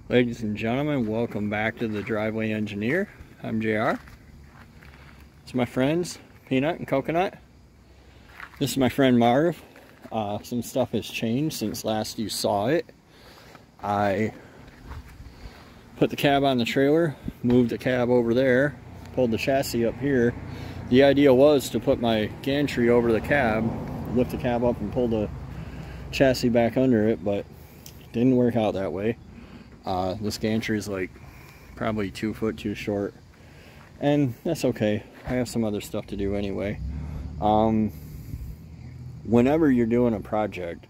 Ladies and gentlemen, welcome back to the Driveway Engineer. I'm JR. It's my friends, Peanut and Coconut. This is my friend Marv. Some stuff has changed since last you saw it. I put the cab on the trailer, moved the cab over there, pulled the chassis up here. The idea was to put my gantry over the cab, lift the cab up and pull the chassis back under it, but it didn't work out that way. This gantry is like probably 2 foot too short, and that's okay. I have some other stuff to do anyway. Whenever you're doing a project,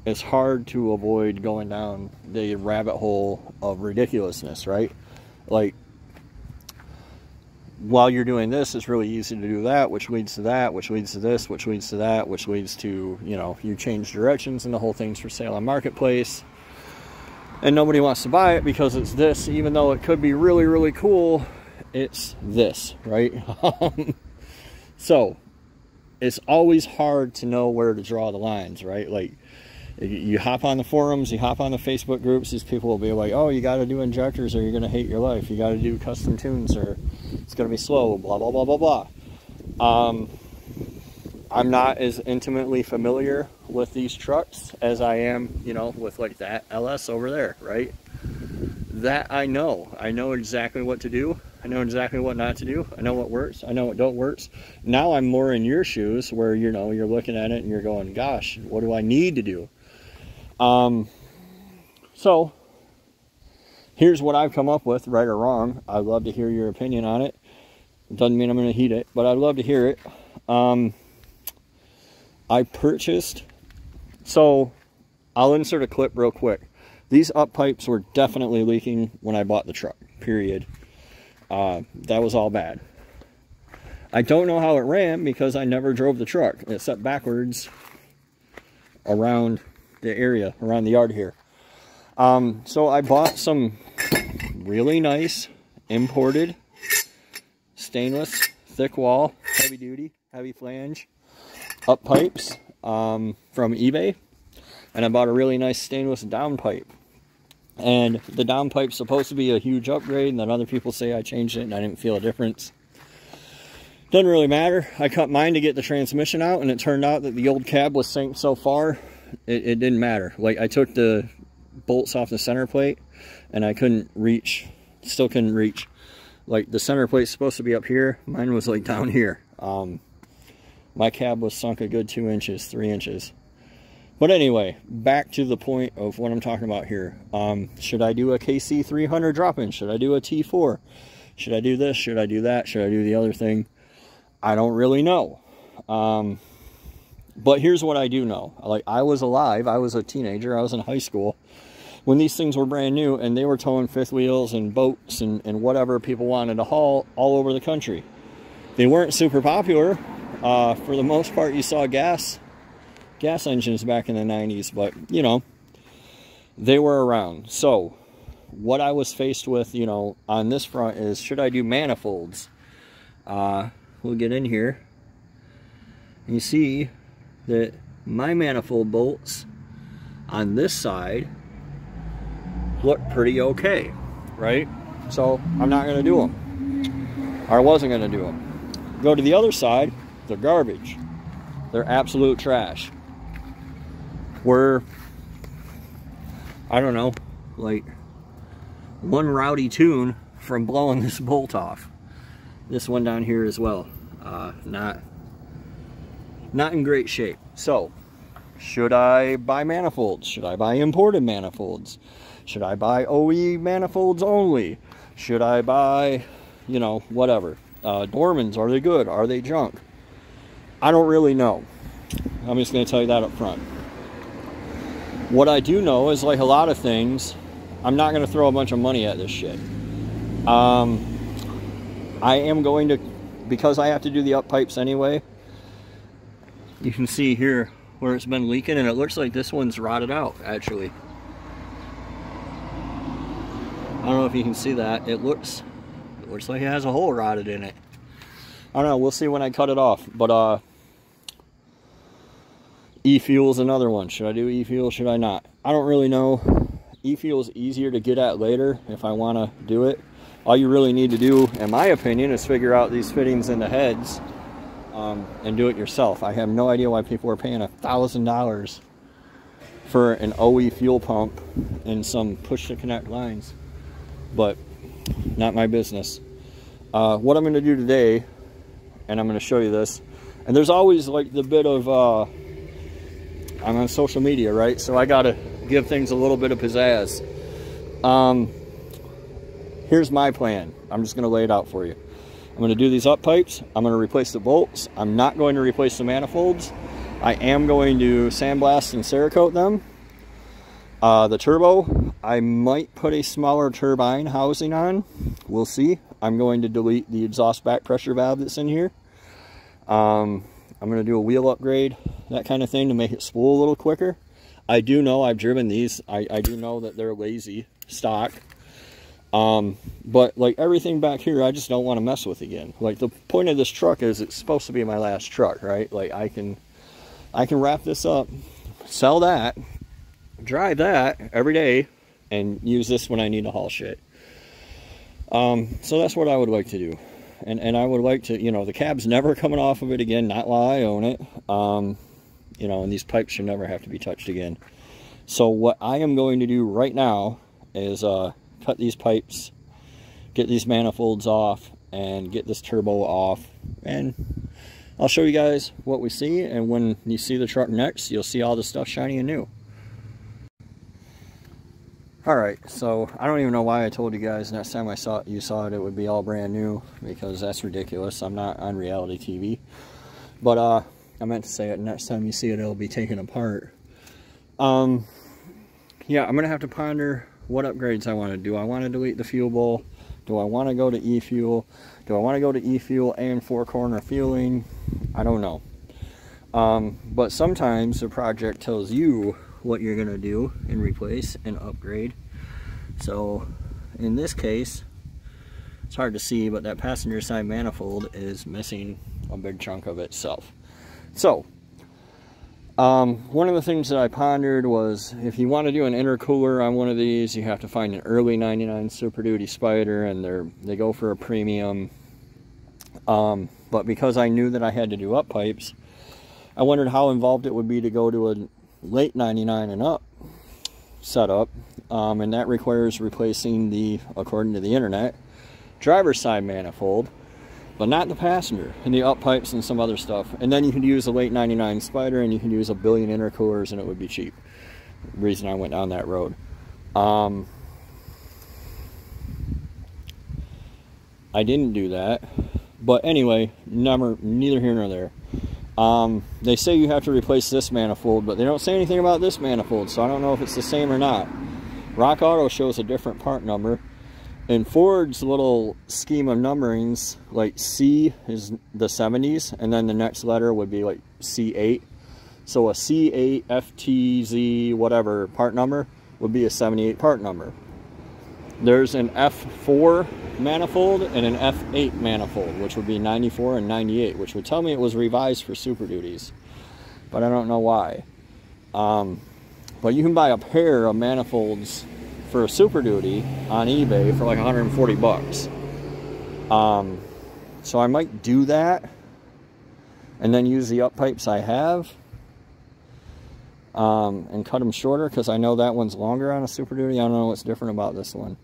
it's hard to avoid going down the rabbit hole of ridiculousness, right? Like, while you're doing this, it's really easy to do that, which leads to that, which leads to this, which leads to that, which leads to, you know, you change directions and the whole thing's for sale on Marketplace. And nobody wants to buy it because it's this, even though it could be really, really cool, it's this, right? So, it's always hard to know where to draw the lines, right? Like, you hop on the forums, you hop on the Facebook groups, these people will be like, oh, you got to do injectors or you're going to hate your life. You got to do custom tunes or it's going to be slow, blah, blah, blah, blah, blah. I'm not as intimately familiar with these trucks as I am, you know, with like that LS over there, right? That I know exactly what to do. I know exactly what not to do. I know what works. I know what don't works. Now I'm more in your shoes where, you know, you're looking at it and you're going, gosh, what do I need to do? So here's what I've come up with, right or wrong. I'd love to hear your opinion on it. It doesn't mean I'm going to heed it, but I'd love to hear it. I purchased, so I'll insert a clip real quick. These up pipes were definitely leaking when I bought the truck, period. That was all bad. I don't know how it ran because I never drove the truck. It set backwards around the area, around the yard here. So I bought some really nice imported stainless thick wall, heavy duty, heavy flange up pipes from eBay, and I bought a really nice stainless down pipe. And the down pipe's supposed to be a huge upgrade, and then other people say I changed it and I didn't feel a difference. Doesn't really matter. I cut mine to get the transmission out, and it turned out that the old cab was sank so far it didn't matter. Like, I took the bolts off the center plate and I couldn't reach, still couldn't reach. Like, the center plate's supposed to be up here, mine was like down here. My cab was sunk a good 2 inches, 3 inches. But anyway, back to the point of what I'm talking about here. Should I do a KC 300 drop-in? Should I do a T4? Should I do this? Should I do that? Should I do the other thing? I don't really know. But here's what I do know. Like, I was alive. I was a teenager. I was in high school when these things were brand new, and they were towing fifth wheels and boats and whatever people wanted to haul all over the country. They weren't super popular. For the most part, you saw gas engines back in the 90s, but, you know, they were around. So what I was faced with, you know, on this front is, should I do manifolds? We'll get in here and you see that my manifold bolts on this side look pretty okay, right? So I'm not going to do them, or I wasn't going to do them. Go to the other side, they're garbage. They're absolute trash. We're, I don't know, like one rowdy tune from blowing this bolt off. This one down here as well. Not in great shape. So, should I buy manifolds? Should I buy imported manifolds? Should I buy OE manifolds only? Should I buy, you know, whatever? Dormans, are they good? Are they junk? I don't really know. I'm just going to tell you that up front. What I do know is, like a lot of things, I'm not going to throw a bunch of money at this shit. I am going to, because I have to do the up pipes anyway. You can see here where it's been leaking, and it looks like this one's rotted out, actually. I don't know if you can see that. It looks like it has a hole rotted in it. I don't know, we'll see when I cut it off. But E-fuel's another one. Should I do E-fuel? Should I not? I don't really know. E-fuel is easier to get at later if I want to do it. All you really need to do, in my opinion, is figure out these fittings in the heads and do it yourself. I have no idea why people are paying $1,000 for an OE fuel pump and some push-to-connect lines, but not my business. What I'm going to do today, and I'm going to show you this, and there's always like the bit of, I'm on social media, right? So I got to give things a little bit of pizzazz. Here's my plan. I'm just going to lay it out for you. I'm going to do these up pipes. I'm going to replace the bolts. I'm not going to replace the manifolds. I am going to sandblast and Cerakote them. The turbo, I might put a smaller turbine housing on. We'll see. I'm going to delete the exhaust back pressure valve that's in here. I'm going to do a wheel upgrade, that kind of thing, to make it spool a little quicker. I do know, I've driven these. I do know that they're lazy stock. But like everything back here, I just don't want to mess with again. Like the point of this truck is it's supposed to be my last truck, right? Like I can wrap this up, sell that, drive that every day, and use this when I need to haul shit. So that's what I would like to do. And I would like to, you know, the cab's never coming off of it again, not while I own it. You know, and these pipes should never have to be touched again. So what I am going to do right now is cut these pipes, get these manifolds off, and get this turbo off. And I'll show you guys what we see, and when you see the truck next, you'll see all the stuff shiny and new. Alright, so I don't even know why I told you guys next time you saw it, it would be all brand new, because that's ridiculous. I'm not on reality TV. But I meant to say it, next time you see it, it'll be taken apart. Yeah, I'm going to have to ponder what upgrades I want to do. I want to delete the fuel bowl. Do I want to go to e-fuel? Do I want to go to e-fuel and four-corner fueling? I don't know. But sometimes the project tells you what you're going to do and replace and upgrade. So in this case, it's hard to see, but that passenger side manifold is missing a big chunk of itself. So one of the things that I pondered was, if you want to do an intercooler on one of these, you have to find an early 99 Super Duty Spider, and they go for a premium. But because I knew that I had to do up pipes, I wondered how involved it would be to go to a late 99 and up setup, and that requires replacing the, according to the internet, driver's side manifold, but not the passenger, and the up pipes and some other stuff. And then you can use a late 99 Spider, and you can use a billion intercoolers, and it would be cheap. The reason I went down that road. I didn't do that, but anyway, neither here nor there. They say you have to replace this manifold, but they don't say anything about this manifold, so I don't know if it's the same or not. Rock Auto shows a different part number. In Ford's little scheme of numberings, like C is the 70s, and then the next letter would be like C8. So a C8, FTZ, whatever part number would be a 78 part number. There's an F4 manifold and an F8 manifold, which would be 94 and 98, which would tell me it was revised for Super Duties, but I don't know why. But you can buy a pair of manifolds for a Super Duty on eBay for like 140 bucks. So I might do that and then use the up pipes I have and cut them shorter, because I know that one's longer on a Super Duty. I don't know what's different about this one.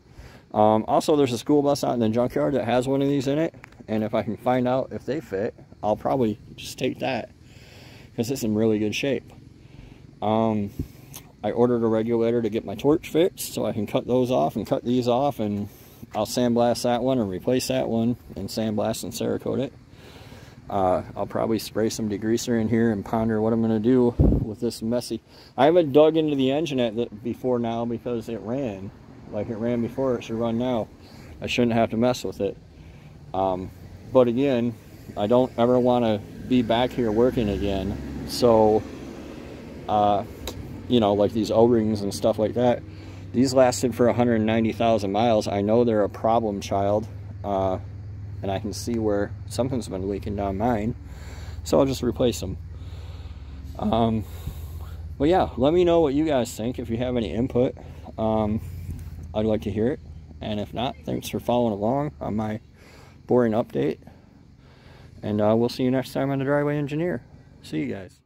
Also, there's a school bus out in the junkyard that has one of these in it, and if I can find out if they fit, I'll probably just take that, because it's in really good shape. I ordered a regulator to get my torch fixed, so I can cut those off and cut these off, and I'll sandblast that one and replace that one and sandblast and Cerakote it. I'll probably spray some degreaser in here and ponder what I'm going to do with this messy. I haven't dug into the engine before now, because it ran. Like it ran before, it should run now. I shouldn't have to mess with it. But again, I don't ever want to be back here working again. So, you know, like these O-rings and stuff like that, these lasted for 190,000 miles. I know they're a problem child, and I can see where something's been leaking down mine, so I'll just replace them. But yeah, let me know what you guys think, if you have any input. I'd like to hear it. And if not, thanks for following along on my boring update. And we'll see you next time on the Driveway Engineer. See you guys.